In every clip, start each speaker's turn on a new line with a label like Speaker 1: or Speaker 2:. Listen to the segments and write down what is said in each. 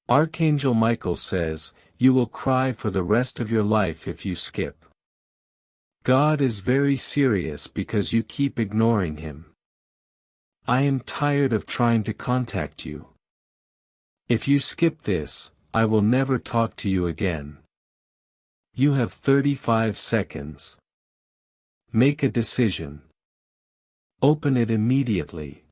Speaker 1: Archangel Michael says, you will cry for the rest of your life if you skip. God is very serious because you keep ignoring him. I am tired of trying to contact you. If you skip this, I will never talk to you again. You have 35 seconds. Make a decision. Open it immediately.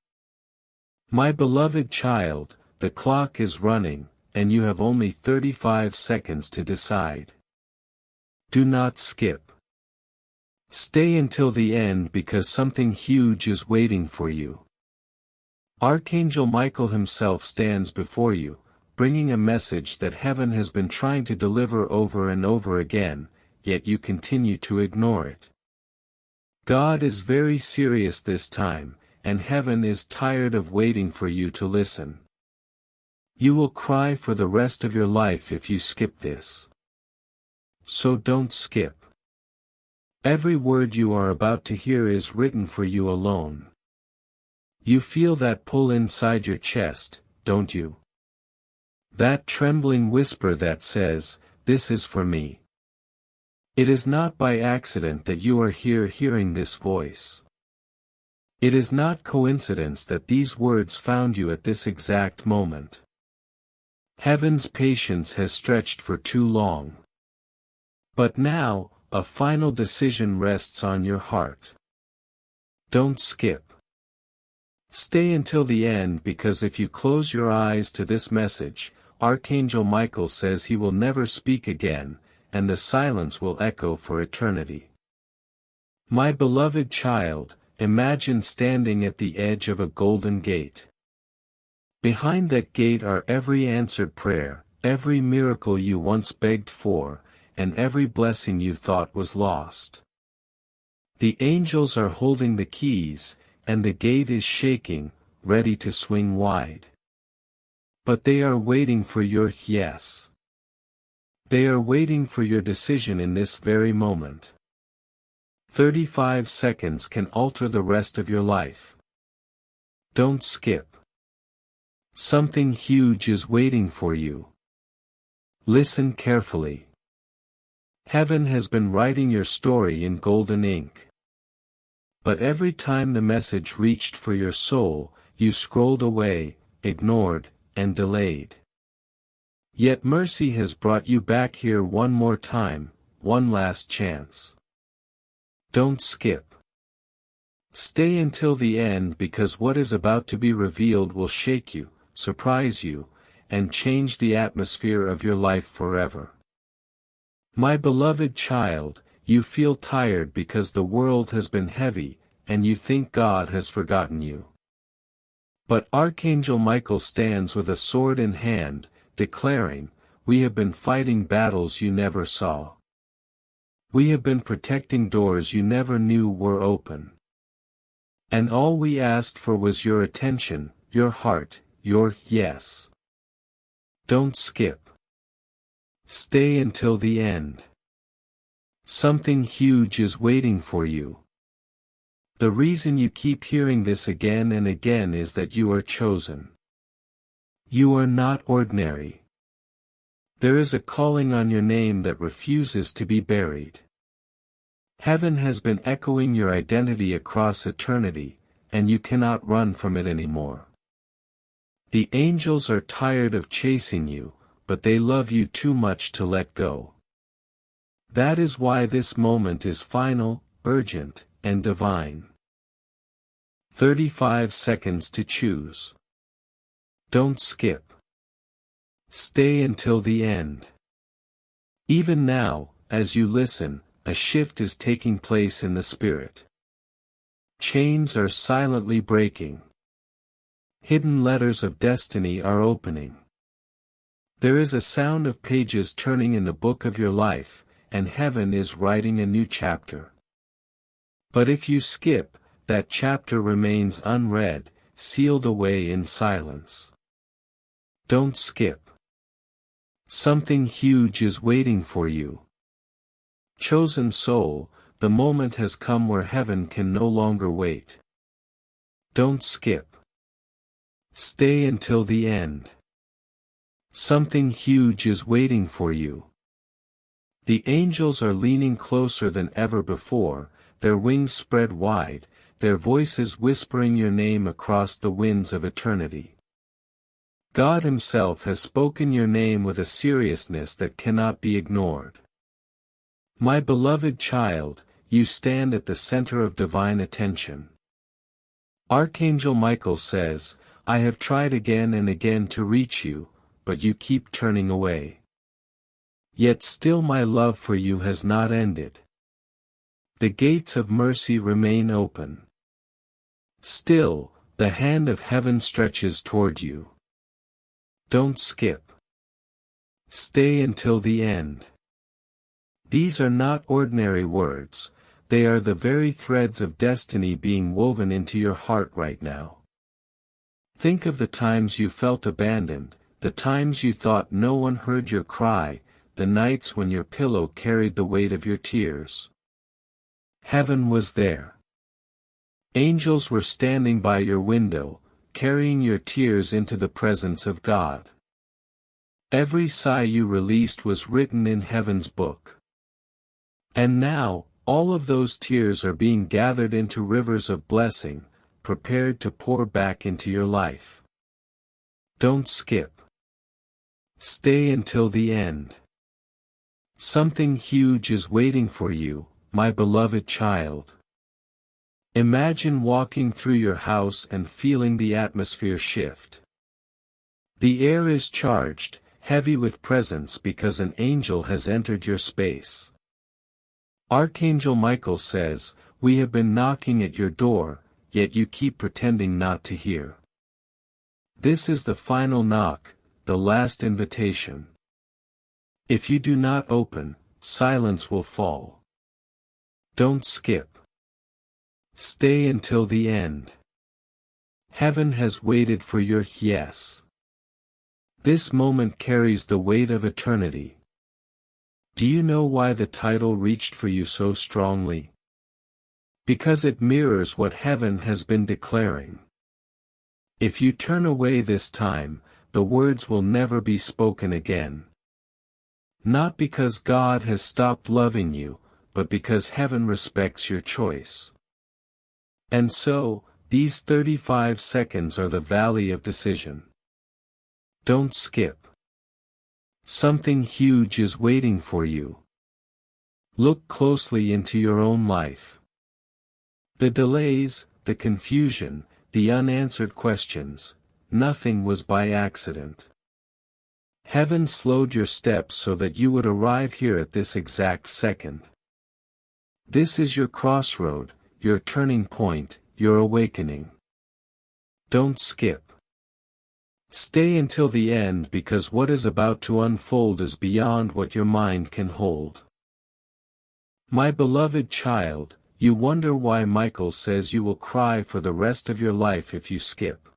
Speaker 1: My beloved child, the clock is running, and you have only 35 seconds to decide. Do not skip. Stay until the end because something huge is waiting for you. Archangel Michael himself stands before you, bringing a message that heaven has been trying to deliver over and over again, yet you continue to ignore it. God is very serious this time, and heaven is tired of waiting for you to listen. You will cry for the rest of your life if you skip this. So don't skip. Every word you are about to hear is written for you alone. You feel that pull inside your chest, don't you? That trembling whisper that says, "This is for me." It is not by accident that you are here hearing this voice. It is not coincidence that these words found you at this exact moment. Heaven's patience has stretched for too long. But now, a final decision rests on your heart. Don't skip. Stay until the end because if you close your eyes to this message, Archangel Michael says he will never speak again, and the silence will echo for eternity. My beloved child, imagine standing at the edge of a golden gate. Behind that gate are every answered prayer, every miracle you once begged for, and every blessing you thought was lost. The angels are holding the keys, and the gate is shaking, ready to swing wide. But they are waiting for your yes. They are waiting for your decision in this very moment. 35 seconds can alter the rest of your life. Don't skip. Something huge is waiting for you. Listen carefully. Heaven has been writing your story in golden ink. But every time the message reached for your soul, you scrolled away, ignored, and delayed. Yet mercy has brought you back here one more time, one last chance. Don't skip. Stay until the end because what is about to be revealed will shake you, surprise you, and change the atmosphere of your life forever. My beloved child, you feel tired because the world has been heavy, and you think God has forgotten you. But Archangel Michael stands with a sword in hand, declaring, "We have been fighting battles you never saw. We have been protecting doors you never knew were open. And all we asked for was your attention, your heart, your yes. Don't skip. Stay until the end. Something huge is waiting for you." The reason you keep hearing this again and again is that you are chosen. You are not ordinary. There is a calling on your name that refuses to be buried. Heaven has been echoing your identity across eternity, and you cannot run from it anymore. The angels are tired of chasing you, but they love you too much to let go. That is why this moment is final, urgent, and divine. 35 seconds to choose. Don't skip. Stay until the end. Even now, as you listen, a shift is taking place in the spirit. Chains are silently breaking. Hidden letters of destiny are opening. There is a sound of pages turning in the book of your life, and heaven is writing a new chapter. But if you skip, that chapter remains unread, sealed away in silence. Don't skip. Something huge is waiting for you. Chosen soul, the moment has come where heaven can no longer wait. Don't skip. Stay until the end. Something huge is waiting for you. The angels are leaning closer than ever before, their wings spread wide, their voices whispering your name across the winds of eternity. God Himself has spoken your name with a seriousness that cannot be ignored. My beloved child, you stand at the center of divine attention. Archangel Michael says, I have tried again and again to reach you, but you keep turning away. Yet still my love for you has not ended. The gates of mercy remain open. Still, the hand of heaven stretches toward you. Don't skip. Stay until the end. These are not ordinary words, they are the very threads of destiny being woven into your heart right now. Think of the times you felt abandoned, the times you thought no one heard your cry, the nights when your pillow carried the weight of your tears. Heaven was there. Angels were standing by your window, carrying your tears into the presence of God. Every sigh you released was written in heaven's book. And now, all of those tears are being gathered into rivers of blessing, prepared to pour back into your life. Don't skip. Stay until the end. Something huge is waiting for you, my beloved child. Imagine walking through your house and feeling the atmosphere shift. The air is charged, heavy with presence because an angel has entered your space. Archangel Michael says, we have been knocking at your door, yet you keep pretending not to hear. This is the final knock, the last invitation. If you do not open, silence will fall. Don't skip. Stay until the end. Heaven has waited for your yes. This moment carries the weight of eternity. Do you know why the title reached for you so strongly? Because it mirrors what heaven has been declaring. If you turn away this time, the words will never be spoken again. Not because God has stopped loving you, but because heaven respects your choice. And so, these 35 seconds are the valley of decision. Don't skip. Something huge is waiting for you. Look closely into your own life. The delays, the confusion, the unanswered questions, nothing was by accident. Heaven slowed your steps so that you would arrive here at this exact second. This is your crossroad, your turning point, your awakening. Don't skip. Stay until the end because what is about to unfold is beyond what your mind can hold. My beloved child, you wonder why Michael says you will cry for the rest of your life if you skip.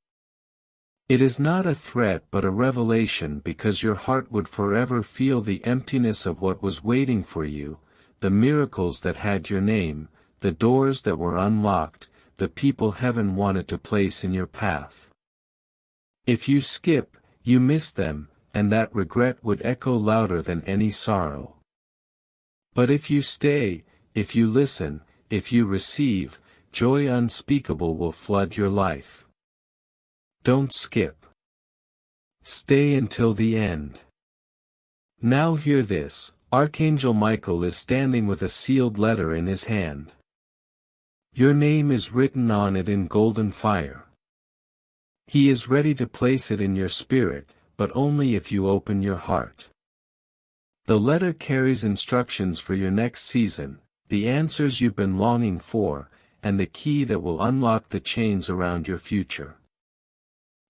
Speaker 1: It is not a threat but a revelation because your heart would forever feel the emptiness of what was waiting for you, the miracles that had your name, the doors that were unlocked, the people heaven wanted to place in your path. If you skip, you miss them, and that regret would echo louder than any sorrow. But if you stay, if you listen, if you receive, joy unspeakable will flood your life. Don't skip. Stay until the end. Now hear this, Archangel Michael is standing with a sealed letter in his hand. Your name is written on it in golden fire. He is ready to place it in your spirit, but only if you open your heart. The letter carries instructions for your next season, the answers you've been longing for, and the key that will unlock the chains around your future.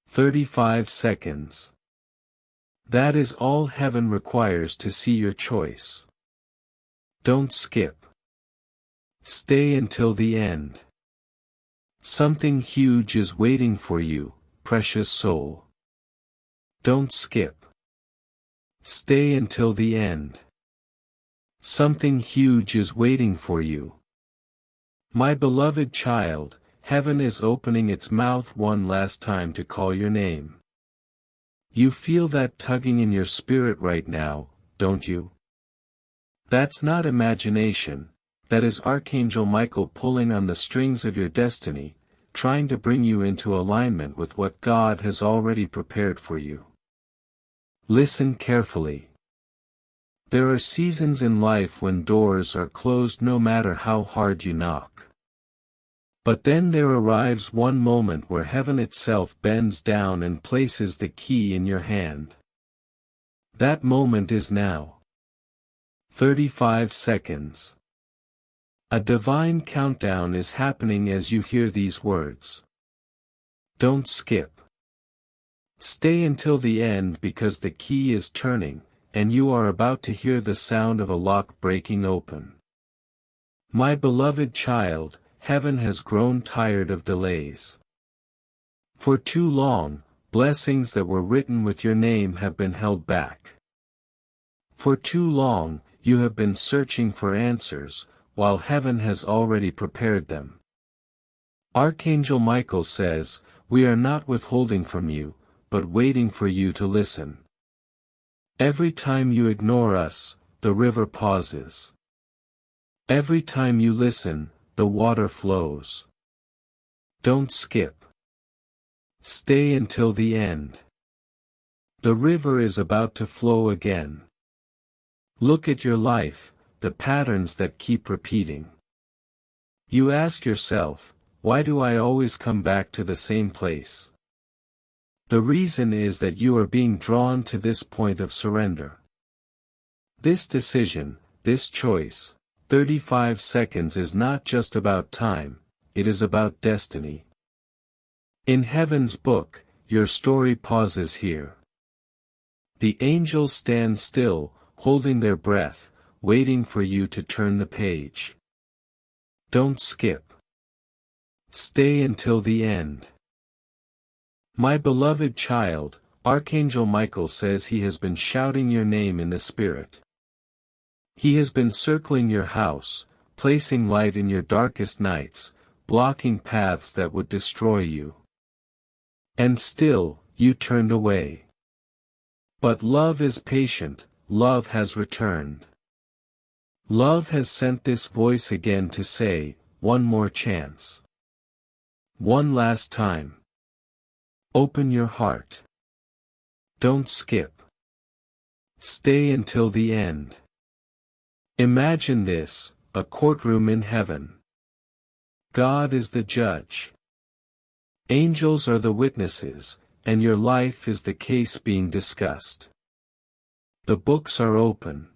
Speaker 1: 35 seconds. That is all heaven requires to see your choice. Don't skip. Stay until the end. Something huge is waiting for you, precious soul. Don't skip. Stay until the end. Something huge is waiting for you. My beloved child, heaven is opening its mouth one last time to call your name. You feel that tugging in your spirit right now, don't you? That's not imagination, that is Archangel Michael pulling on the strings of your destiny, trying to bring you into alignment with what God has already prepared for you. Listen carefully. There are seasons in life when doors are closed no matter how hard you knock. But then there arrives one moment where heaven itself bends down and places the key in your hand. That moment is now. 35 seconds. A divine countdown is happening as you hear these words. Don't skip. Stay until the end because the key is turning, and you are about to hear the sound of a lock breaking open. My beloved child, heaven has grown tired of delays. For too long, blessings that were written with your name have been held back. For too long, you have been searching for answers, while heaven has already prepared them. Archangel Michael says, "We are not withholding from you, but waiting for you to listen." Every time you ignore us, the river pauses. Every time you listen, the water flows. Don't skip. Stay until the end. The river is about to flow again. Look at your life, the patterns that keep repeating. You ask yourself, why do I always come back to the same place? The reason is that you are being drawn to this point of surrender. This decision, this choice, 35 seconds is not just about time, it is about destiny. In heaven's book, your story pauses here. The angels stand still, holding their breath, waiting for you to turn the page. Don't skip. Stay until the end. My beloved child, Archangel Michael says he has been shouting your name in the spirit. He has been circling your house, placing light in your darkest nights, blocking paths that would destroy you. And still, you turned away. But love is patient, love has returned. Love has sent this voice again to say, one more chance. One last time. Open your heart. Don't skip. Stay until the end. Imagine this, a courtroom in heaven. God is the judge. Angels are the witnesses, and your life is the case being discussed. The books are open.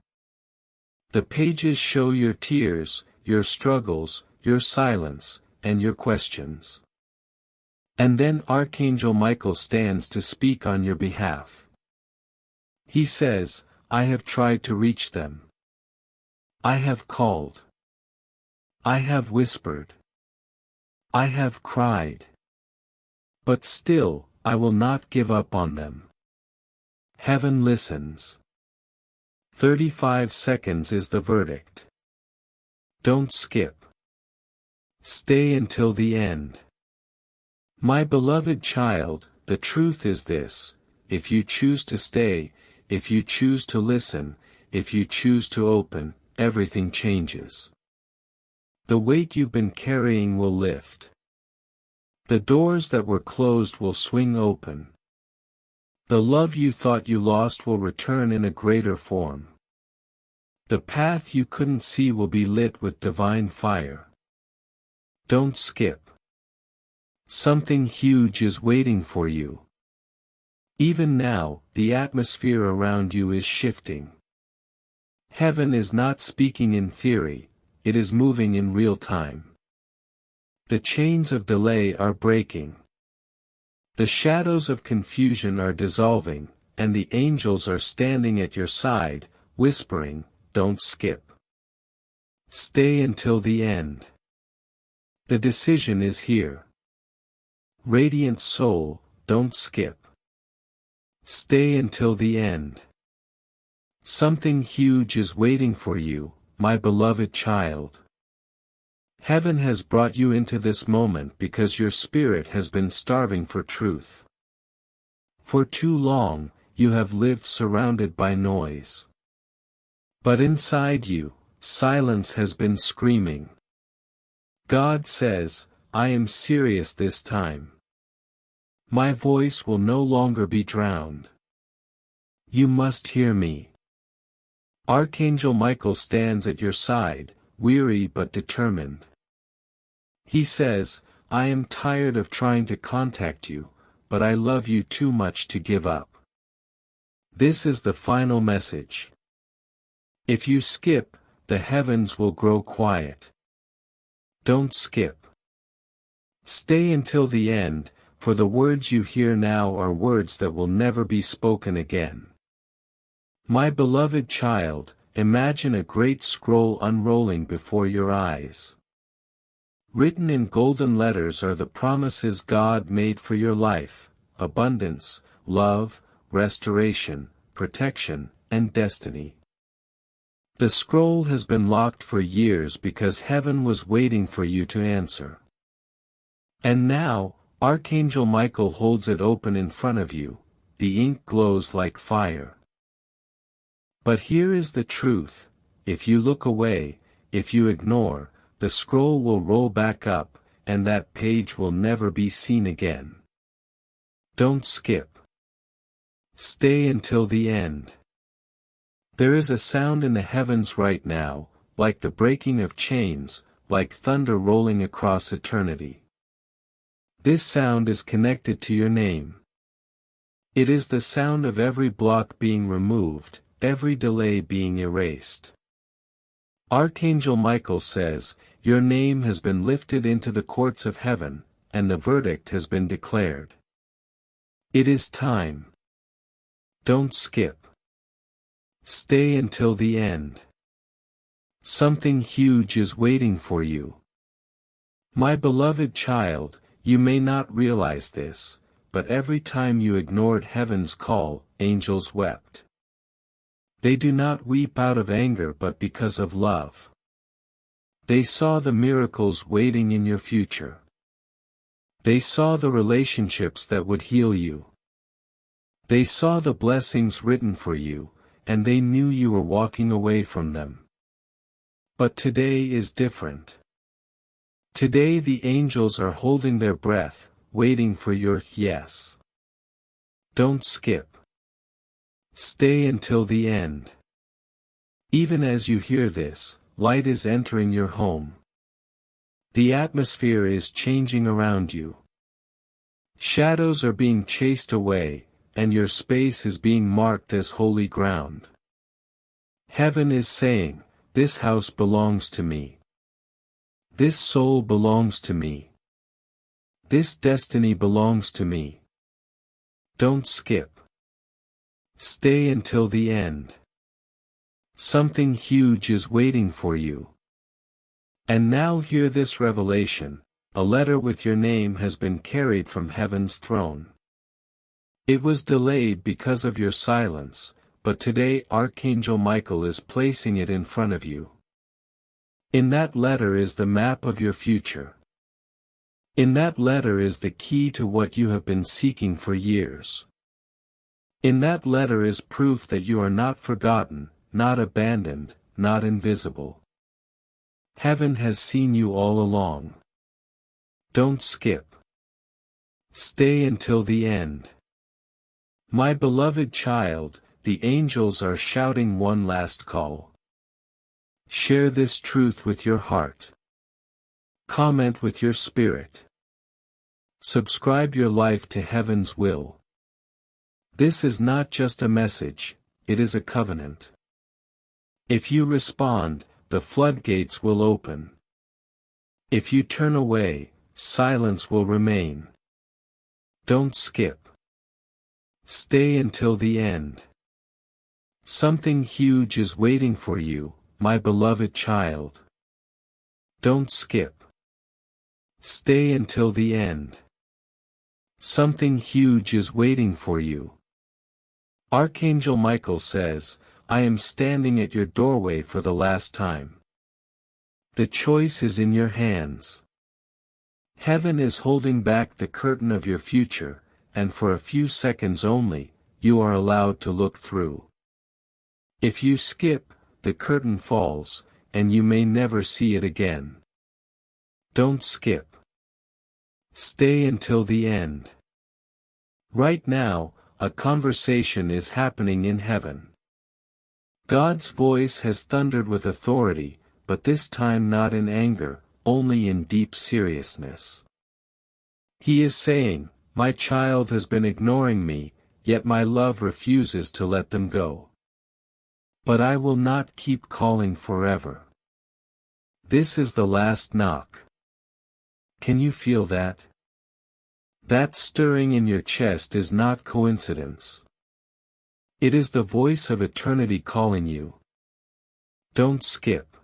Speaker 1: The pages show your tears, your struggles, your silence, and your questions. And then Archangel Michael stands to speak on your behalf. He says, I have tried to reach them. I have called. I have whispered. I have cried. But still, I will not give up on them. Heaven listens. 35 seconds is the verdict. Don't skip. Stay until the end. My beloved child, the truth is this, if you choose to stay, if you choose to listen, if you choose to open, everything changes. The weight you've been carrying will lift. The doors that were closed will swing open. The love you thought you lost will return in a greater form. The path you couldn't see will be lit with divine fire. Don't skip. Something huge is waiting for you. Even now, the atmosphere around you is shifting. Heaven is not speaking in theory, it is moving in real time. The chains of delay are breaking. The shadows of confusion are dissolving, and the angels are standing at your side, whispering, don't skip. Stay until the end. The decision is here. Radiant soul, don't skip. Stay until the end. Something huge is waiting for you, my beloved child. Heaven has brought you into this moment because your spirit has been starving for truth. For too long, you have lived surrounded by noise. But inside you, silence has been screaming. God says, I am serious this time. My voice will no longer be drowned. You must hear me. Archangel Michael stands at your side, weary but determined. He says, I am tired of trying to contact you, but I love you too much to give up. This is the final message. If you skip, the heavens will grow quiet. Don't skip. Stay until the end, for the words you hear now are words that will never be spoken again. My beloved child, imagine a great scroll unrolling before your eyes. Written in golden letters are the promises God made for your life: abundance, love, restoration, protection, and destiny. The scroll has been locked for years because heaven was waiting for you to answer. And now, Archangel Michael holds it open in front of you. The ink glows like fire. But here is the truth: if you look away, if you ignore, the scroll will roll back up, and that page will never be seen again. Don't skip. Stay until the end. There is a sound in the heavens right now, like the breaking of chains, like thunder rolling across eternity. This sound is connected to your name. It is the sound of every block being removed, every delay being erased. Archangel Michael says, your name has been lifted into the courts of heaven, and the verdict has been declared. It is time. Don't skip. Stay until the end. Something huge is waiting for you. My beloved child, you may not realize this, but every time you ignored heaven's call, angels wept. They do not weep out of anger but because of love. They saw the miracles waiting in your future. They saw the relationships that would heal you. They saw the blessings written for you, and they knew you were walking away from them. But today is different. Today the angels are holding their breath, waiting for your yes. Don't skip. Stay until the end. Even as you hear this, light is entering your home. The atmosphere is changing around you. Shadows are being chased away, and your space is being marked as holy ground. Heaven is saying, this house belongs to me. This soul belongs to me. This destiny belongs to me. Don't skip. Stay until the end. Something huge is waiting for you. And now hear this revelation: a letter with your name has been carried from heaven's throne. It was delayed because of your silence, but today Archangel Michael is placing it in front of you. In that letter is the map of your future. In that letter is the key to what you have been seeking for years. In that letter is proof that you are not forgotten, not abandoned, not invisible. Heaven has seen you all along. Don't skip. Stay until the end. My beloved child, the angels are shouting one last call. Share this truth with your heart. Comment with your spirit. Subscribe your life to heaven's will. This is not just a message, it is a covenant. If you respond, the floodgates will open. If you turn away, silence will remain. Don't skip. Stay until the end. Something huge is waiting for you, my beloved child. Don't skip. Stay until the end. Something huge is waiting for you. Archangel Michael says, I am standing at your doorway for the last time. The choice is in your hands. Heaven is holding back the curtain of your future, and for a few seconds only, you are allowed to look through. If you skip, the curtain falls, and you may never see it again. Don't skip. Stay until the end. Right now, a conversation is happening in heaven. God's voice has thundered with authority, but this time not in anger, only in deep seriousness. He is saying, "My child has been ignoring me, yet my love refuses to let them go. But I will not keep calling forever." This is the last knock. Can you feel that? That stirring in your chest is not coincidence. It is the voice of eternity calling you. Don't skip.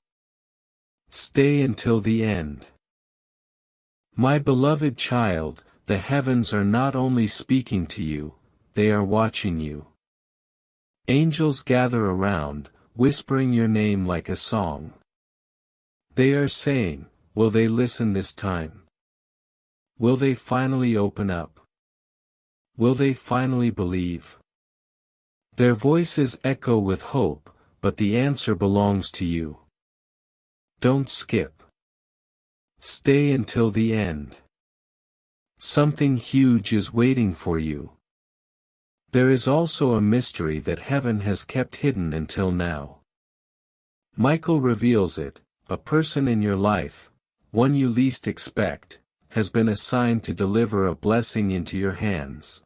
Speaker 1: Stay until the end. My beloved child, the heavens are not only speaking to you, they are watching you. Angels gather around, whispering your name like a song. They are saying, will they listen this time? Will they finally open up? Will they finally believe? Their voices echo with hope, but the answer belongs to you. Don't skip. Stay until the end. Something huge is waiting for you. There is also a mystery that heaven has kept hidden until now. Michael reveals it. A person in your life, one you least expect, has been assigned to deliver a blessing into your hands.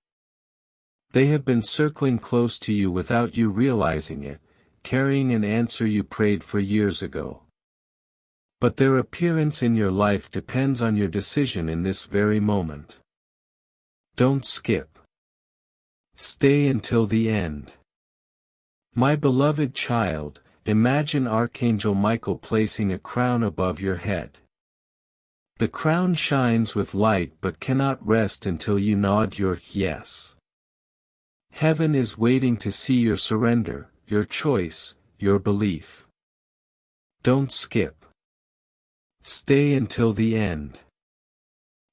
Speaker 1: They have been circling close to you without you realizing it, carrying an answer you prayed for years ago. But their appearance in your life depends on your decision in this very moment. Don't skip. Stay until the end. My beloved child, imagine Archangel Michael placing a crown above your head. The crown shines with light but cannot rest until you nod your yes. Heaven is waiting to see your surrender, your choice, your belief. Don't skip. Stay until the end.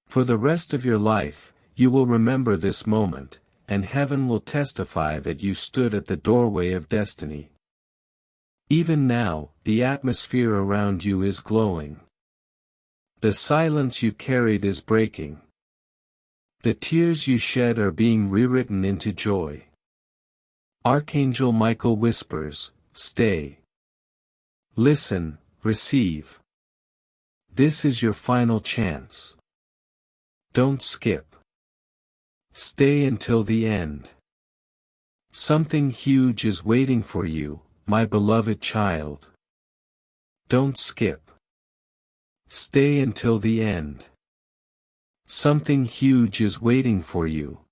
Speaker 1: For the rest of your life, you will remember this moment, and heaven will testify that you stood at the doorway of destiny. Even now, the atmosphere around you is glowing. The silence you carried is breaking. The tears you shed are being rewritten into joy. Archangel Michael whispers, "Stay. Listen, receive. This is your final chance. Don't skip. Stay until the end. Something huge is waiting for you, my beloved child. Don't skip. Stay until the end. Something huge is waiting for you."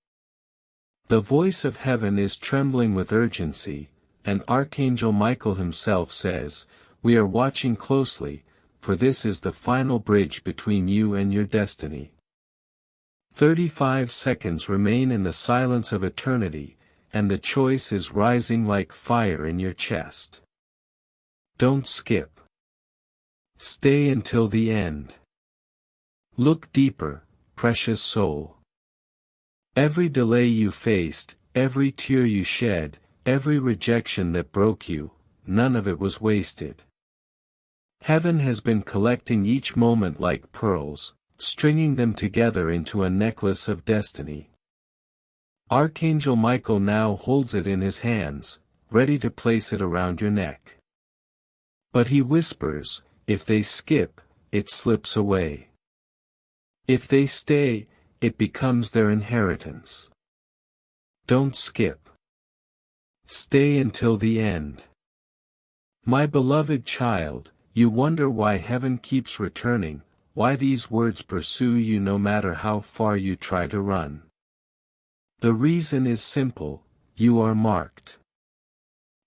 Speaker 1: The voice of heaven is trembling with urgency, and Archangel Michael himself says, "We are watching closely, for this is the final bridge between you and your destiny." 35 seconds remain in the silence of eternity, and the choice is rising like fire in your chest. Don't skip. Stay until the end. Look deeper, precious soul. Every delay you faced, every tear you shed, every rejection that broke you, none of it was wasted. Heaven has been collecting each moment like pearls, stringing them together into a necklace of destiny. Archangel Michael now holds it in his hands, ready to place it around your neck. But he whispers, if they skip, it slips away. If they stay, it becomes their inheritance. Don't skip. Stay until the end. My beloved child, you wonder why heaven keeps returning, why these words pursue you no matter how far you try to run. The reason is simple, you are marked.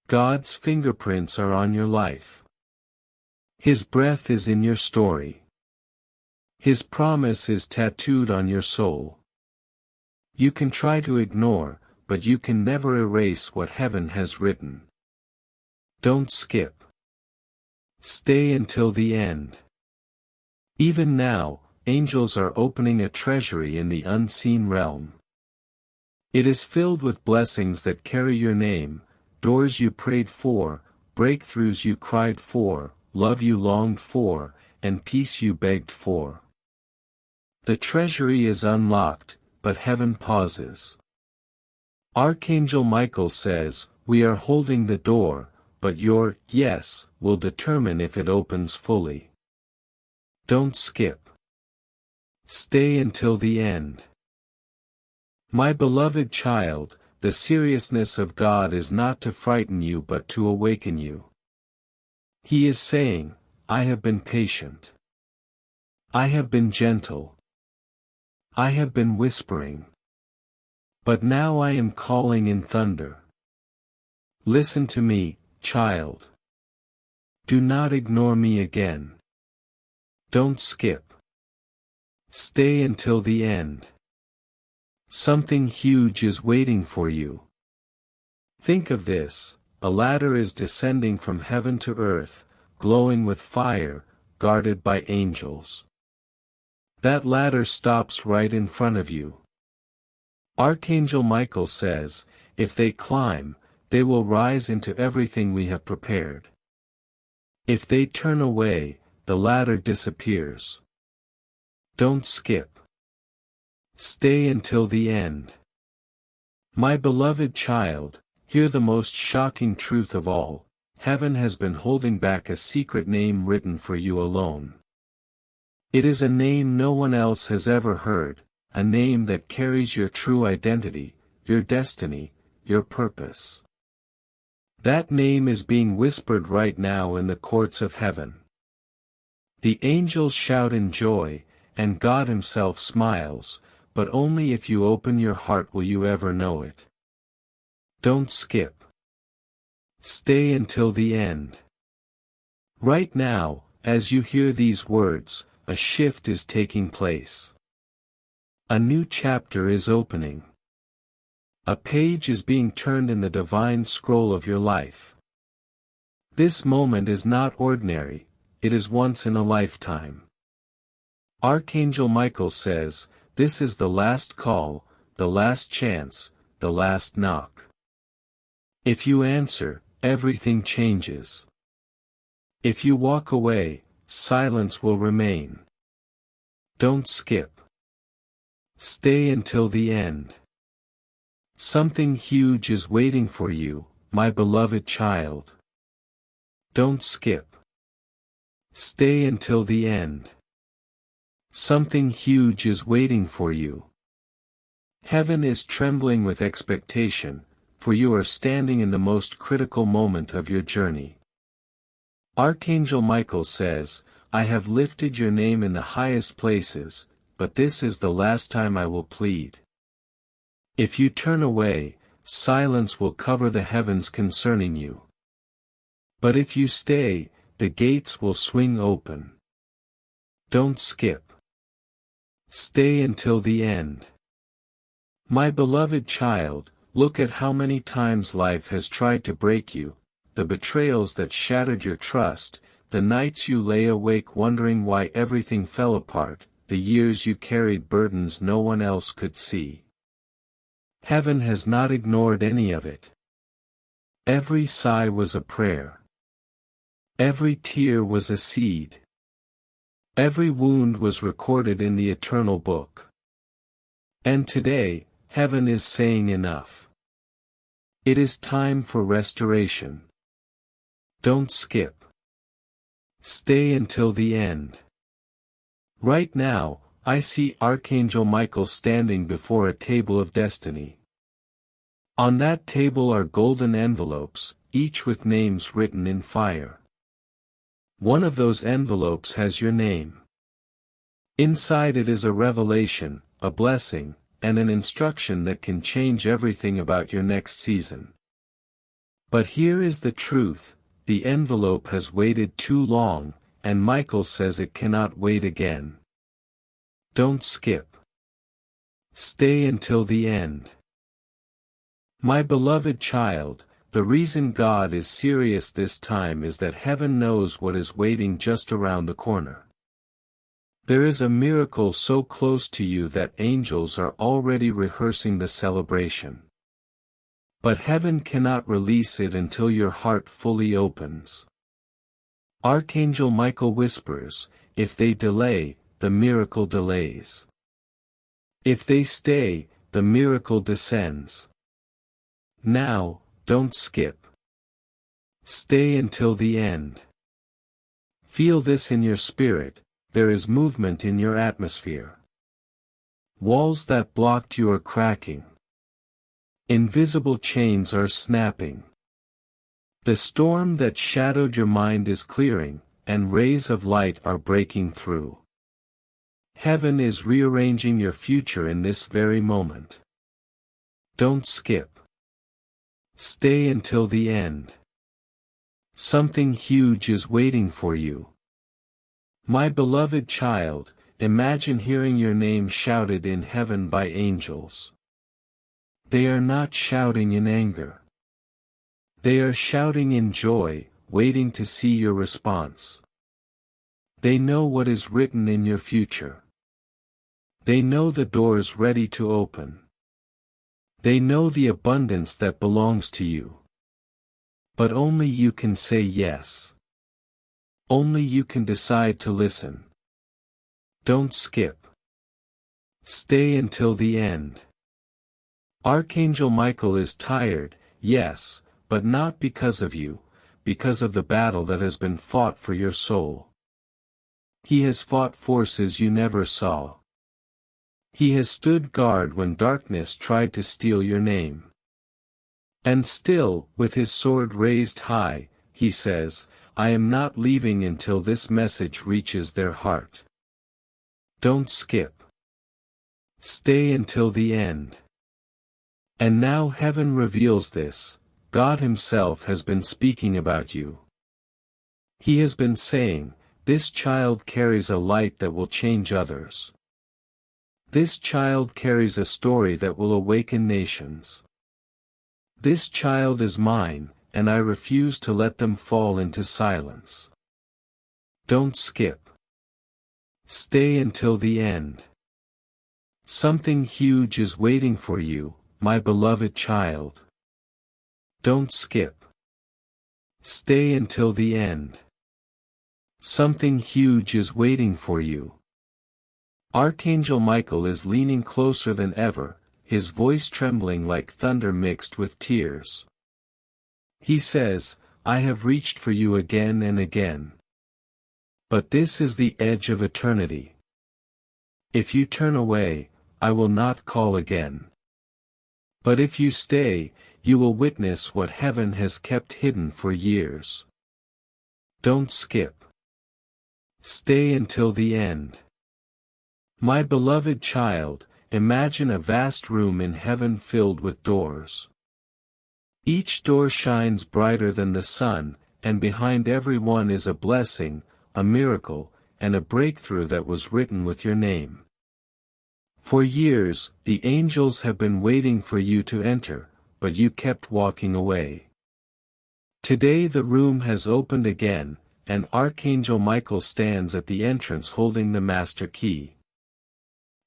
Speaker 1: God's fingerprints are on your life. His breath is in your story. His promise is tattooed on your soul. You can try to ignore, but you can never erase what heaven has written. Don't skip. Stay until the end. Even now, angels are opening a treasury in the unseen realm. It is filled with blessings that carry your name, doors you prayed for, breakthroughs you cried for, love you longed for, and peace you begged for. The treasury is unlocked, but heaven pauses. Archangel Michael says, "We are holding the door, but your yes will determine if it opens fully." Don't skip. Stay until the end. My beloved child, the seriousness of God is not to frighten you but to awaken you. He is saying, "I have been patient. I have been gentle. I have been whispering. But now I am calling in thunder. Listen to me, child. Do not ignore me again. Don't skip. Stay until the end. Something huge is waiting for you. Think of this, a ladder is descending from heaven to earth, glowing with fire, guarded by angels. That ladder stops right in front of you. Archangel Michael says, if they climb, they will rise into everything we have prepared. If they turn away, the ladder disappears. Don't skip. Stay until the end. My beloved child, hear the most shocking truth of all, heaven has been holding back a secret name written for you alone. It is a name no one else has ever heard, a name that carries your true identity, your destiny, your purpose. That name is being whispered right now in the courts of heaven. The angels shout in joy, and God Himself smiles, but only if you open your heart will you ever know it. Don't skip. Stay until the end. Right now, as you hear these words, a shift is taking place. A new chapter is opening. A page is being turned in the divine scroll of your life. This moment is not ordinary, it is once in a lifetime. Archangel Michael says, this is the last call, the last chance, the last knock. If you answer, everything changes. If you walk away, silence will remain. Don't skip. Stay until the end. Something huge is waiting for you, my beloved child. Don't skip. Stay until the end. Something huge is waiting for you. Heaven is trembling with expectation, for you are standing in the most critical moment of your journey. Archangel Michael says, I have lifted your name in the highest places, but this is the last time I will plead. If you turn away, silence will cover the heavens concerning you. But if you stay, the gates will swing open. Don't skip. Stay until the end. My beloved child, look at how many times life has tried to break you, the betrayals that shattered your trust, the nights you lay awake wondering why everything fell apart, the years you carried burdens no one else could see. Heaven has not ignored any of it. Every sigh was a prayer. Every tear was a seed. Every wound was recorded in the eternal book. And today, heaven is saying enough. It is time for restoration. Don't skip. Stay until the end. Right now, I see Archangel Michael standing before a table of destiny. On that table are golden envelopes, each with names written in fire. One of those envelopes has your name. Inside it is a revelation, a blessing, and an instruction that can change everything about your next season. But here is the truth, the envelope has waited too long, and Michael says it cannot wait again. Don't skip. Stay until the end. My beloved child, the reason God is serious this time is that heaven knows what is waiting just around the corner. There is a miracle so close to you that angels are already rehearsing the celebration. But heaven cannot release it until your heart fully opens. Archangel Michael whispers, if they delay, the miracle delays. If they stay, the miracle descends. Now, don't skip. Stay until the end. Feel this in your spirit, there is movement in your atmosphere. Walls that blocked you are cracking. Invisible chains are snapping. The storm that shadowed your mind is clearing, and rays of light are breaking through. Heaven is rearranging your future in this very moment. Don't skip. Stay until the end. Something huge is waiting for you. My beloved child, imagine hearing your name shouted in heaven by angels. They are not shouting in anger. They are shouting in joy, waiting to see your response. They know what is written in your future. They know the doors ready to open. They know the abundance that belongs to you. But only you can say yes. Only you can decide to listen. Don't skip. Stay until the end. Archangel Michael is tired, yes, but not because of you, because of the battle that has been fought for your soul. He has fought forces you never saw. He has stood guard when darkness tried to steal your name. And still, with his sword raised high, he says, I am not leaving until this message reaches their heart. Don't skip. Stay until the end. And now heaven reveals this, God Himself has been speaking about you. He has been saying, this child carries a light that will change others. This child carries a story that will awaken nations. This child is mine, and I refuse to let them fall into silence. Don't skip. Stay until the end. Something huge is waiting for you, my beloved child. Don't skip. Stay until the end. Something huge is waiting for you. Archangel Michael is leaning closer than ever, his voice trembling like thunder mixed with tears. He says, I have reached for you again and again. But this is the edge of eternity. If you turn away, I will not call again. But if you stay, you will witness what heaven has kept hidden for years. Don't skip. Stay until the end. My beloved child, imagine a vast room in heaven filled with doors. Each door shines brighter than the sun, and behind every one is a blessing, a miracle, and a breakthrough that was written with your name. For years, the angels have been waiting for you to enter, but you kept walking away. Today the room has opened again, and Archangel Michael stands at the entrance holding the master key.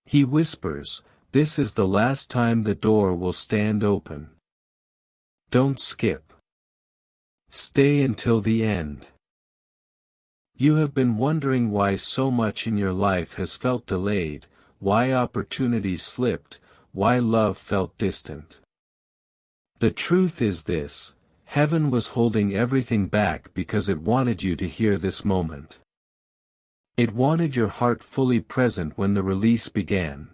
Speaker 1: He whispers, this is the last time the door will stand open. Don't skip. Stay until the end. You have been wondering why so much in your life has felt delayed, why opportunities slipped, why love felt distant. The truth is this, heaven was holding everything back because it wanted you to hear this moment. It wanted your heart fully present when the release began.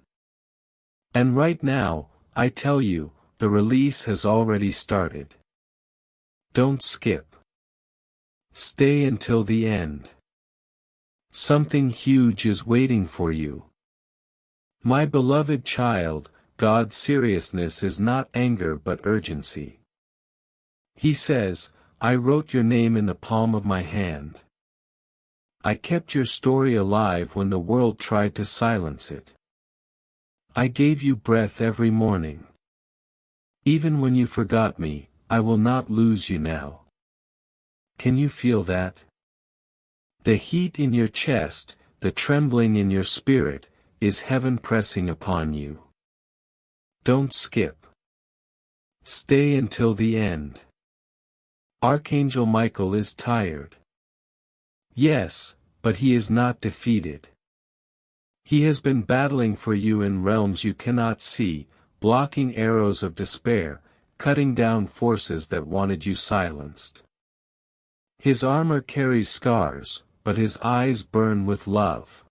Speaker 1: And right now, I tell you, the release has already started. Don't skip. Stay until the end. Something huge is waiting for you. My beloved child, God's seriousness is not anger but urgency. He says, I wrote your name in the palm of my hand. I kept your story alive when the world tried to silence it. I gave you breath every morning. Even when you forgot me, I will not lose you now. Can you feel that? The heat in your chest, the trembling in your spirit, is heaven pressing upon you. Don't skip. Stay until the end. Archangel Michael is tired. Yes, but he is not defeated. He has been battling for you in realms you cannot see, blocking arrows of despair, cutting down forces that wanted you silenced. His armor carries scars, but his eyes burn with love.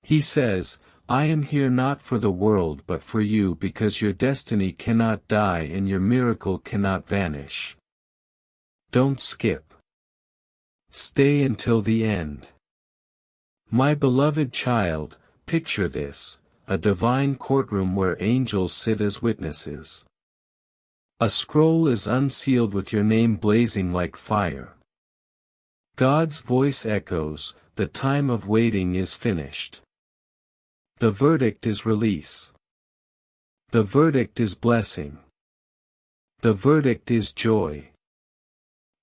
Speaker 1: He says, I am here not for the world but for you, because your destiny cannot die and your miracle cannot vanish. Don't skip. Stay until the end. My beloved child, picture this, a divine courtroom where angels sit as witnesses. A scroll is unsealed with your name blazing like fire. God's voice echoes, the time of waiting is finished. The verdict is release. The verdict is blessing. The verdict is joy.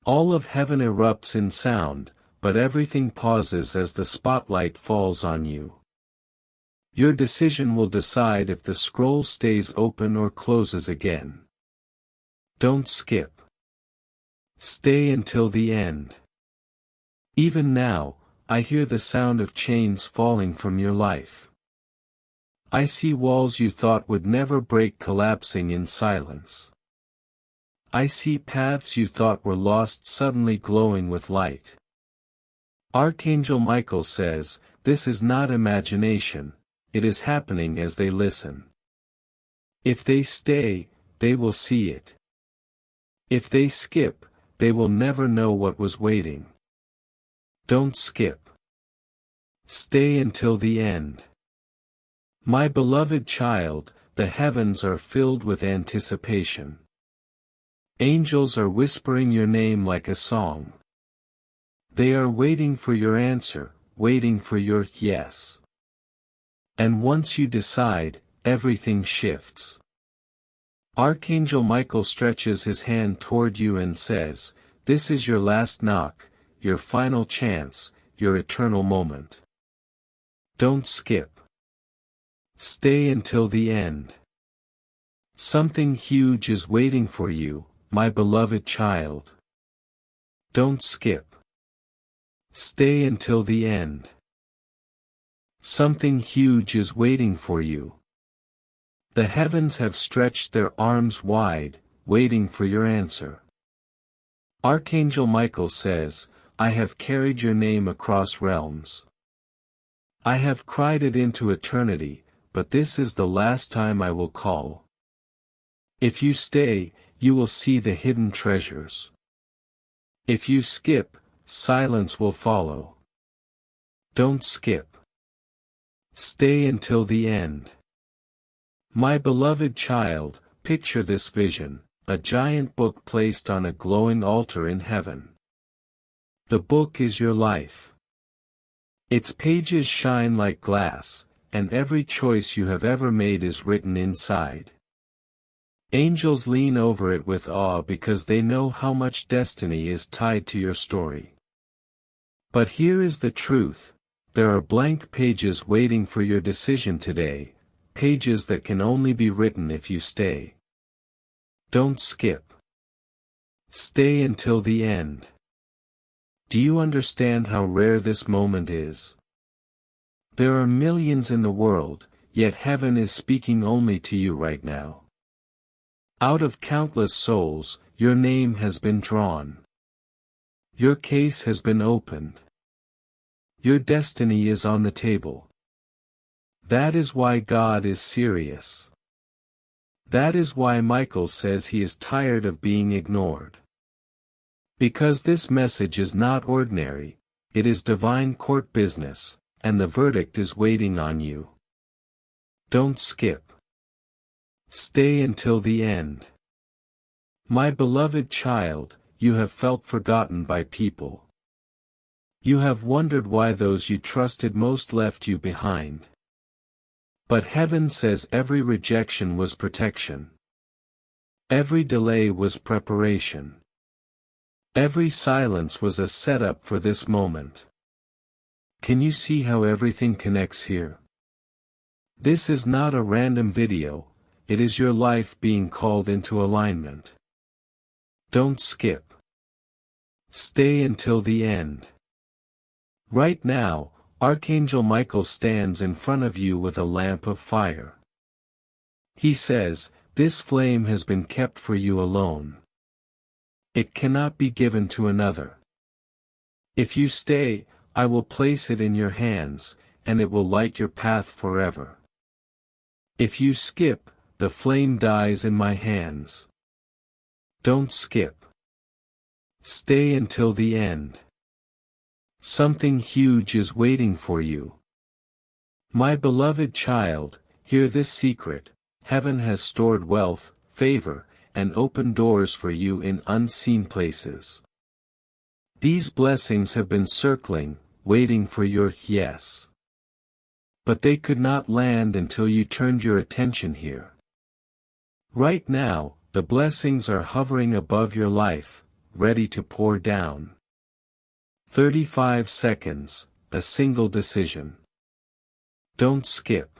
Speaker 1: All of heaven erupts in sound, but everything pauses as the spotlight falls on you. Your decision will decide if the scroll stays open or closes again. Don't skip. Stay until the end. Even now, I hear the sound of chains falling from your life. I see walls you thought would never break collapsing in silence. I see paths you thought were lost suddenly glowing with light. Archangel Michael says, this is not imagination, it is happening as they listen. If they stay, they will see it. If they skip, they will never know what was waiting. Don't skip. Stay until the end. My beloved child, the heavens are filled with anticipation. Angels are whispering your name like a song. They are waiting for your answer, waiting for your yes. And once you decide, everything shifts. Archangel Michael stretches his hand toward you and says, this is your last knock, your final chance, your eternal moment. Don't skip. Stay until the end. Something huge is waiting for you, my beloved child. Don't skip. Stay until the end. Something huge is waiting for you. The heavens have stretched their arms wide, waiting for your answer. Archangel Michael says, I have carried your name across realms. I have cried it into eternity, but this is the last time I will call. If you stay, you will see the hidden treasures. If you skip, silence will follow. Don't skip. Stay until the end. My beloved child, picture this vision, a giant book placed on a glowing altar in heaven. The book is your life. Its pages shine like glass, and every choice you have ever made is written inside. Angels lean over it with awe because they know how much destiny is tied to your story. But here is the truth, there are blank pages waiting for your decision today, pages that can only be written if you stay. Don't skip. Stay until the end. Do you understand how rare this moment is? There are millions in the world, yet heaven is speaking only to you right now. Out of countless souls, your name has been drawn. Your case has been opened. Your destiny is on the table. That is why God is serious. That is why Michael says he is tired of being ignored. Because this message is not ordinary, it is divine court business, and the verdict is waiting on you. Don't skip. Stay until the end. My beloved child, you have felt forgotten by people. You have wondered why those you trusted most left you behind. But heaven says every rejection was protection. Every delay was preparation. Every silence was a setup for this moment. Can you see how everything connects here? This is not a random video, it is your life being called into alignment. Don't skip. Stay until the end. Right now, Archangel Michael stands in front of you with a lamp of fire. He says, "This flame has been kept for you alone. It cannot be given to another. If you stay, I will place it in your hands, and it will light your path forever. If you skip, the flame dies in my hands. Don't skip. Stay until the end. Something huge is waiting for you. My beloved child, hear this secret: heaven has stored wealth, favor, and open doors for you in unseen places. These blessings have been circling, waiting for your yes. But they could not land until you turned your attention here. Right now, the blessings are hovering above your life, ready to pour down. 35 seconds, a single decision. Don't skip.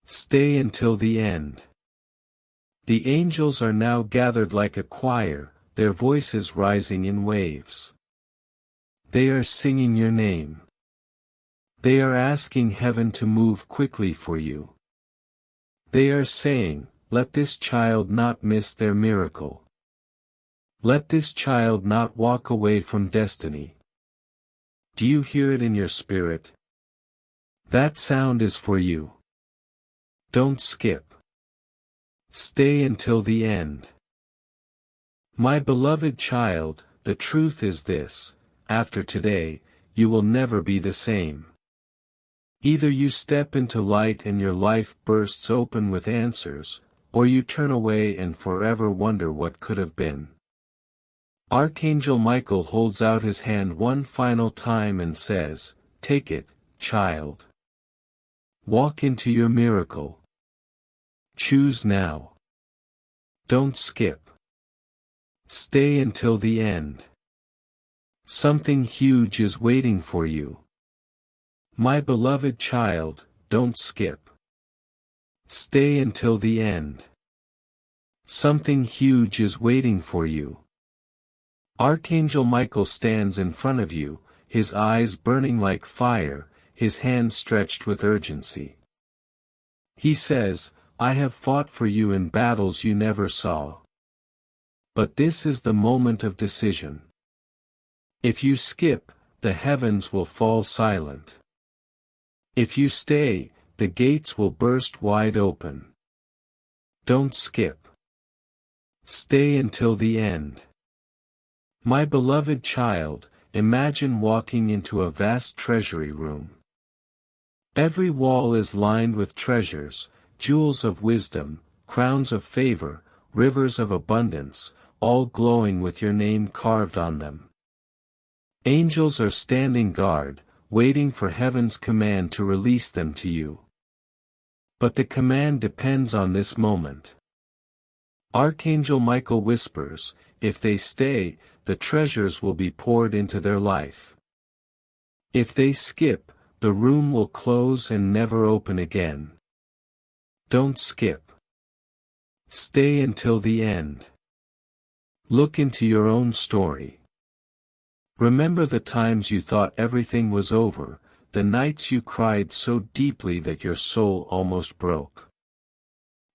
Speaker 1: Stay until the end. The angels are now gathered like a choir, their voices rising in waves. They are singing your name. They are asking heaven to move quickly for you. They are saying, "Let this child not miss their miracle. Let this child not walk away from destiny." Do you hear it in your spirit? That sound is for you. Don't skip. Stay until the end. My beloved child, the truth is this: after today, you will never be the same. Either you step into light and your life bursts open with answers, or you turn away and forever wonder what could have been. Archangel Michael holds out his hand one final time and says, "Take it, child. Walk into your miracle. Choose now. Don't skip. Stay until the end. Something huge is waiting for you. My beloved child, don't skip. Stay until the end. Something huge is waiting for you." Archangel Michael stands in front of you, his eyes burning like fire, his hands stretched with urgency. He says, "I have fought for you in battles you never saw. But this is the moment of decision. If you skip, the heavens will fall silent. If you stay, the gates will burst wide open. Don't skip. Stay until the end. My beloved child, imagine walking into a vast treasury room. Every wall is lined with treasures, jewels of wisdom, crowns of favor, rivers of abundance, all glowing with your name carved on them. Angels are standing guard, waiting for heaven's command to release them to you. But the command depends on this moment. Archangel Michael whispers, "If they stay, the treasures will be poured into their life. If they skip, the room will close and never open again. Don't skip. Stay until the end. Look into your own story. Remember the times you thought everything was over, the nights you cried so deeply that your soul almost broke.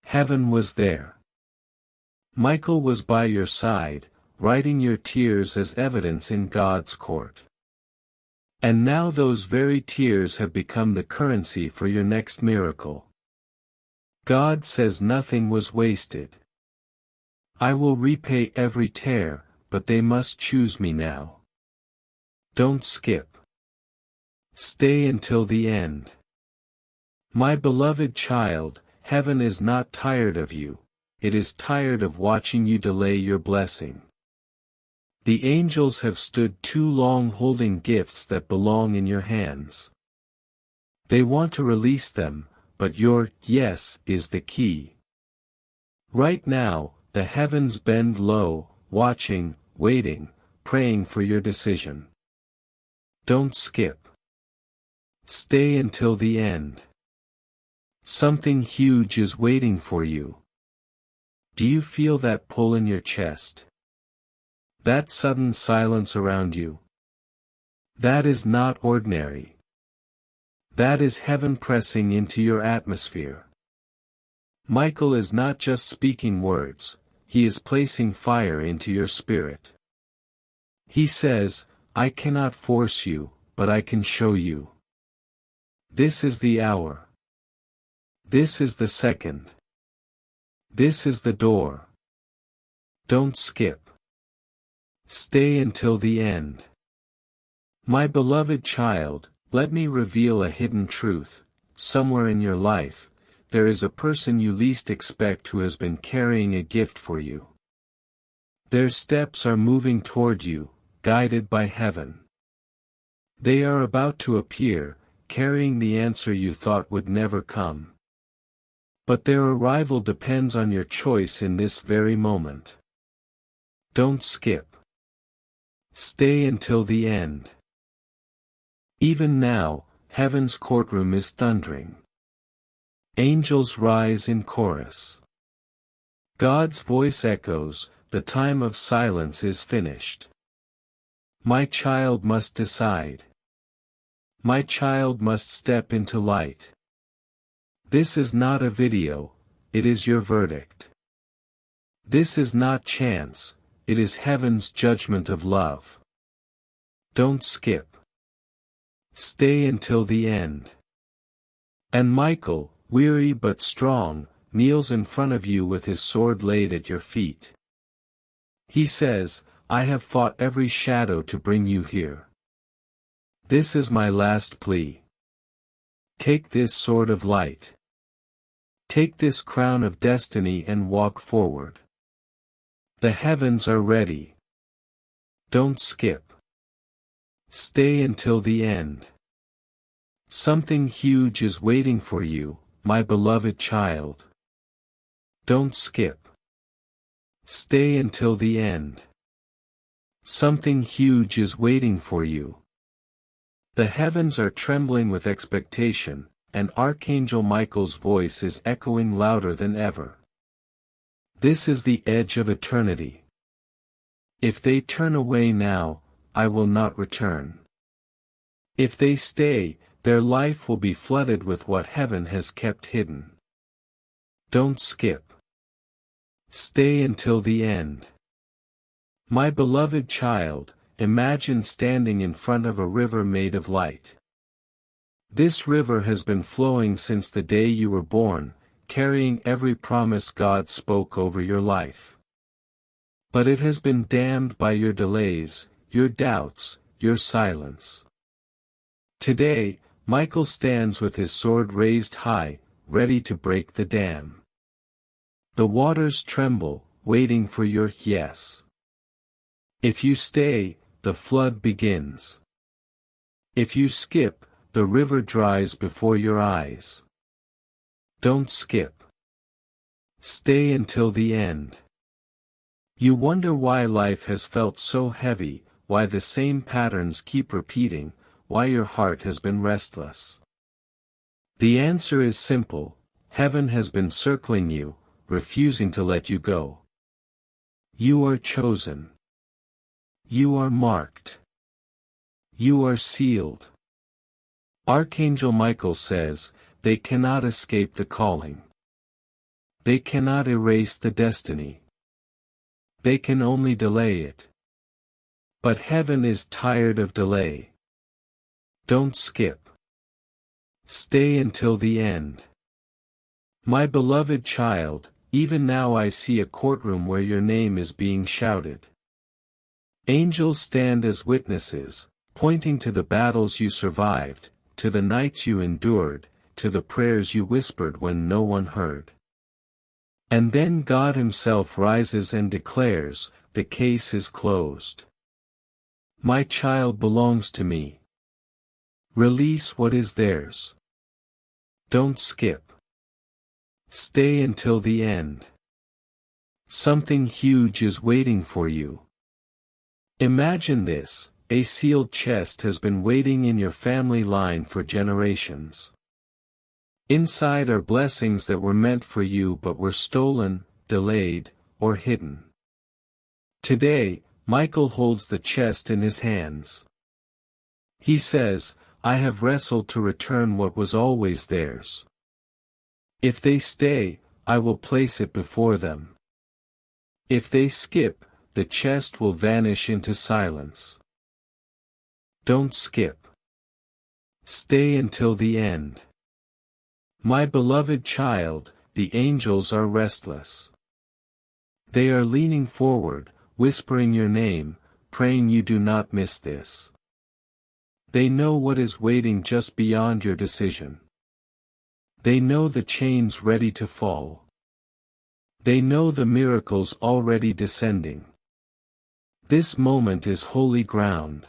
Speaker 1: Heaven was there. Michael was by your side, writing your tears as evidence in God's court. And now those very tears have become the currency for your next miracle. God says nothing was wasted. I will repay every tear, but they must choose me now. Don't skip. Stay until the end. My beloved child, heaven is not tired of you, it is tired of watching you delay your blessing. The angels have stood too long holding gifts that belong in your hands. They want to release them, but your yes is the key. Right now, the heavens bend low, watching, waiting, praying for your decision. Don't skip. Stay until the end. Something huge is waiting for you. Do you feel that pull in your chest? That sudden silence around you? That is not ordinary. That is heaven pressing into your atmosphere. Michael is not just speaking words, he is placing fire into your spirit. He says, I cannot force you, but I can show you. This is the hour. This is the second. This is the door. Don't skip. Stay until the end. My beloved child, let me reveal a hidden truth. Somewhere in your life, there is a person you least expect who has been carrying a gift for you. Their steps are moving toward you, guided by heaven. They are about to appear, carrying the answer you thought would never come. But their arrival depends on your choice in this very moment. Don't skip. Stay until the end. Even now, heaven's courtroom is thundering. Angels rise in chorus. God's voice echoes, the time of silence is finished. My child must decide. My child must step into light. This is not a video, it is your verdict. This is not chance, it is heaven's judgment of love. Don't skip. Stay until the end. And Michael, weary but strong, kneels in front of you with his sword laid at your feet. He says, I have fought every shadow to bring you here. This is my last plea. Take this sword of light. Take this crown of destiny and walk forward. The heavens are ready. Don't skip. Stay until the end. Something huge is waiting for you, my beloved child. Don't skip. Stay until the end. Something huge is waiting for you. The heavens are trembling with expectation, and Archangel Michael's voice is echoing louder than ever. This is the edge of eternity. If they turn away now, I will not return. If they stay, their life will be flooded with what heaven has kept hidden. Don't skip. Stay until the end. My beloved child, imagine standing in front of a river made of light. This river has been flowing since the day you were born, carrying every promise God spoke over your life. But it has been dammed by your delays, your doubts, your silence. Today, Michael stands with his sword raised high, ready to break the dam. The waters tremble, waiting for your yes. If you stay, the flood begins. If you skip, the river dries before your eyes. Don't skip. Stay until the end. You wonder why life has felt so heavy, why the same patterns keep repeating, why your heart has been restless. The answer is simple: heaven has been circling you, refusing to let you go. You are chosen. You are marked. You are sealed. Archangel Michael says, they cannot escape the calling. They cannot erase the destiny. They can only delay it. But heaven is tired of delay. Don't skip. Stay until the end. My beloved child, even now I see a courtroom where your name is being shouted. Angels stand as witnesses, pointing to the battles you survived, to the nights you endured, to the prayers you whispered when no one heard. And then God Himself rises and declares, the case is closed. My child belongs to me. Release what is theirs. Don't skip. Stay until the end. Something huge is waiting for you. Imagine this: a sealed chest has been waiting in your family line for generations. Inside are blessings that were meant for you but were stolen, delayed, or hidden. Today, Michael holds the chest in his hands. He says, I have wrestled to return what was always theirs. If they stay, I will place it before them. If they skip, the chest will vanish into silence. Don't skip. Stay until the end. My beloved child, the angels are restless. They are leaning forward, whispering your name, praying you do not miss this. They know what is waiting just beyond your decision. They know the chains ready to fall. They know the miracles already descending. This moment is holy ground.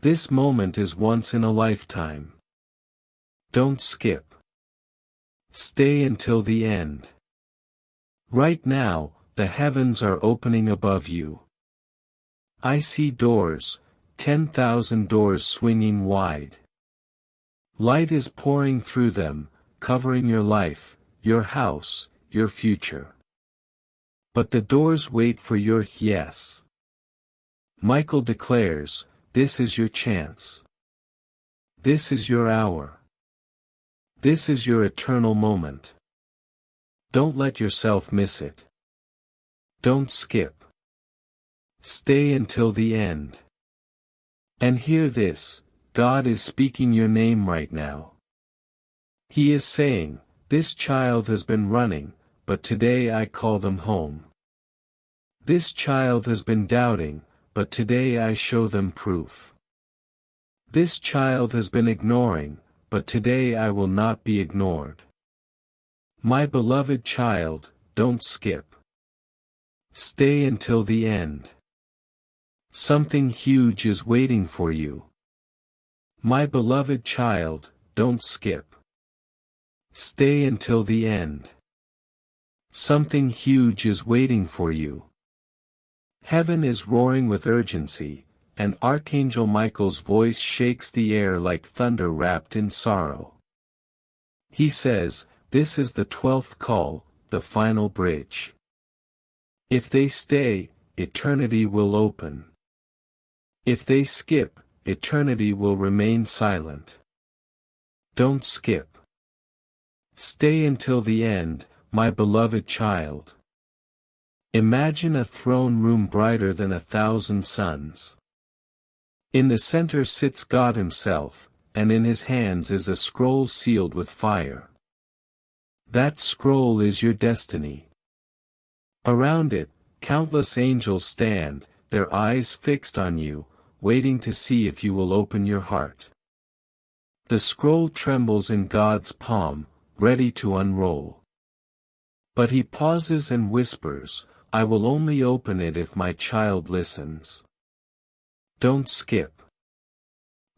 Speaker 1: This moment is once in a lifetime. Don't skip. Stay until the end. Right now, the heavens are opening above you. I see doors, 10,000 doors swinging wide. Light is pouring through them, covering your life, your house, your future. But the doors wait for your yes. Michael declares, this is your chance. This is your hour. This is your eternal moment. Don't let yourself miss it. Don't skip. Stay until the end. And hear this, God is speaking your name right now. He is saying, this child has been running, but today I call them home. This child has been doubting, but today I show them proof. This child has been ignoring, but today I will not be ignored. My beloved child, don't skip. Stay until the end. Something huge is waiting for you. My beloved child, don't skip. Stay until the end. Something huge is waiting for you. Heaven is roaring with urgency, and Archangel Michael's voice shakes the air like thunder wrapped in sorrow. He says, this is the 12th call, the final bridge. If they stay, eternity will open. If they skip, eternity will remain silent. Don't skip. Stay until the end, my beloved child. Imagine a throne room brighter than 1,000 suns. In the center sits God himself, and in his hands is a scroll sealed with fire. That scroll is your destiny. Around it, countless angels stand, their eyes fixed on you, waiting to see if you will open your heart. The scroll trembles in God's palm, ready to unroll. But he pauses and whispers, I will only open it if my child listens. Don't skip.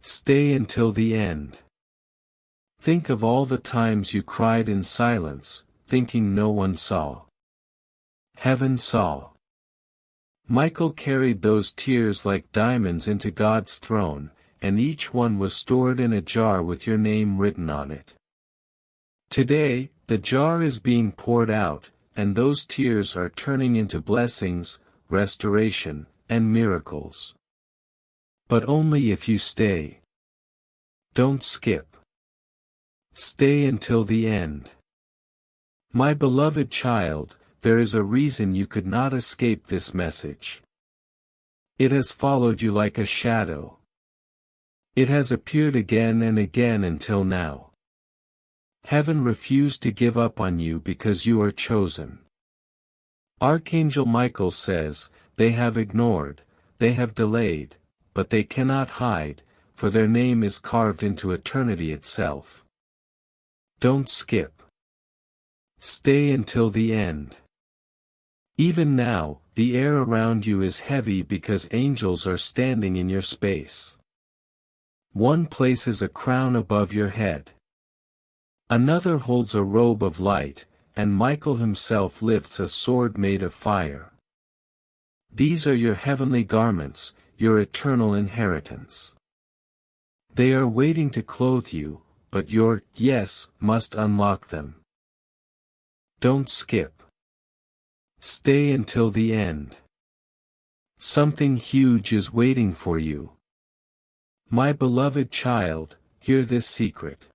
Speaker 1: Stay until the end. Think of all the times you cried in silence, thinking no one saw. Heaven saw. Michael carried those tears like diamonds into God's throne, and each one was stored in a jar with your name written on it. Today, the jar is being poured out, and those tears are turning into blessings, restoration, and miracles. But only if you stay. Don't skip. Stay until the end. My beloved child, there is a reason you could not escape this message. It has followed you like a shadow. It has appeared again and again until now. Heaven refused to give up on you because you are chosen. Archangel Michael says, they have ignored, they have delayed, but they cannot hide, for their name is carved into eternity itself. Don't skip. Stay until the end. Even now, the air around you is heavy because angels are standing in your space. One places a crown above your head. Another holds a robe of light, and Michael himself lifts a sword made of fire. These are your heavenly garments, your eternal inheritance. They are waiting to clothe you, but your yes must unlock them. Don't skip. Stay until the end. Something huge is waiting for you. My beloved child, hear this secret.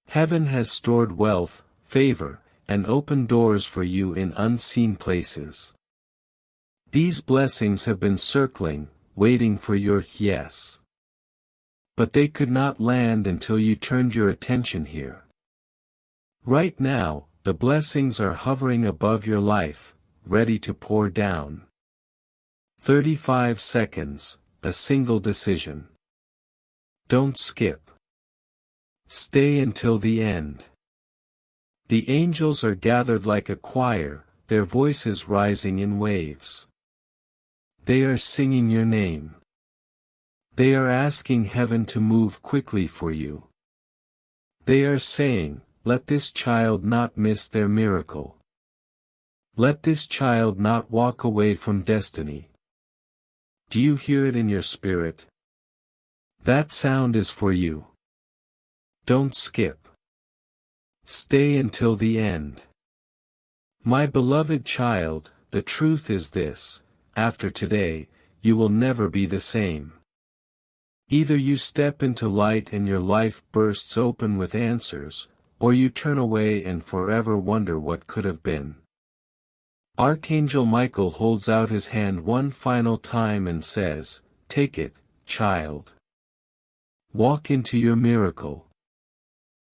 Speaker 1: Heaven has stored wealth, favor, and open doors for you in unseen places. These blessings have been circling, waiting for your yes. But they could not land until you turned your attention here. Right now, the blessings are hovering above your life, ready to pour down. 35 seconds, a single decision. Don't skip. Stay until the end. The angels are gathered like a choir, their voices rising in waves. They are singing your name. They are asking heaven to move quickly for you. They are saying, let this child not miss their miracle. Let this child not walk away from destiny. Do you hear it in your spirit? That sound is for you. Don't skip. Stay until the end. My beloved child, the truth is this, after today, you will never be the same. Either you step into light and your life bursts open with answers, or you turn away and forever wonder what could have been. Archangel Michael holds out his hand one final time and says, take it, child. Walk into your miracle.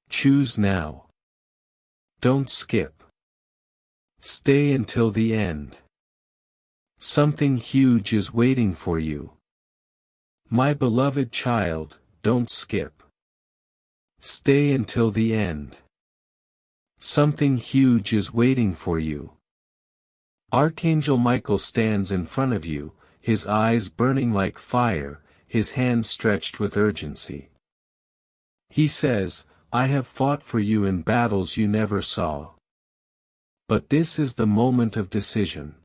Speaker 1: Choose now. Don't skip. Stay until the end. Something huge is waiting for you. My beloved child, don't skip. Stay until the end. Something huge is waiting for you. Archangel Michael stands in front of you, his eyes burning like fire, his hands stretched with urgency. He says, I have fought for you in battles you never saw. But this is the moment of decision.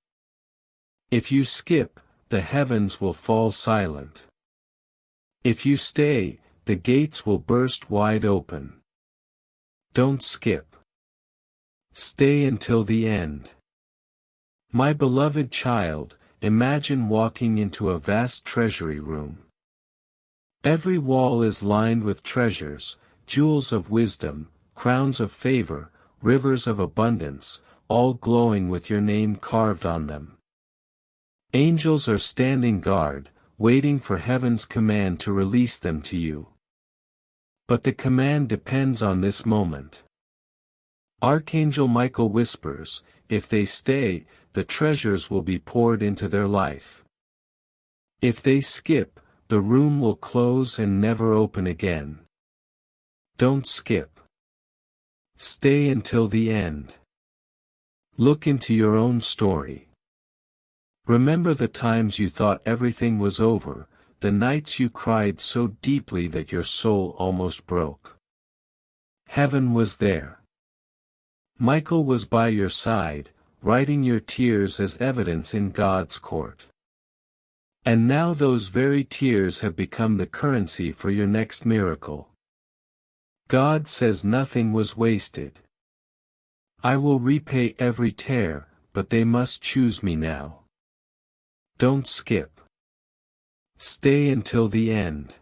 Speaker 1: If you skip, the heavens will fall silent. If you stay, the gates will burst wide open. Don't skip. Stay until the end. My beloved child, imagine walking into a vast treasury room. Every wall is lined with treasures, jewels of wisdom, crowns of favor, rivers of abundance, all glowing with your name carved on them. Angels are standing guard, waiting for heaven's command to release them to you. But the command depends on this moment. Archangel Michael whispers, if they stay, the treasures will be poured into their life. If they skip, the room will close and never open again. Don't skip. Stay until the end. Look into your own story. Remember the times you thought everything was over, the nights you cried so deeply that your soul almost broke. Heaven was there. Michael was by your side, writing your tears as evidence in God's court. And now those very tears have become the currency for your next miracle. God says nothing was wasted. I will repay every tear, but they must choose me now. Don't skip. Stay until the end.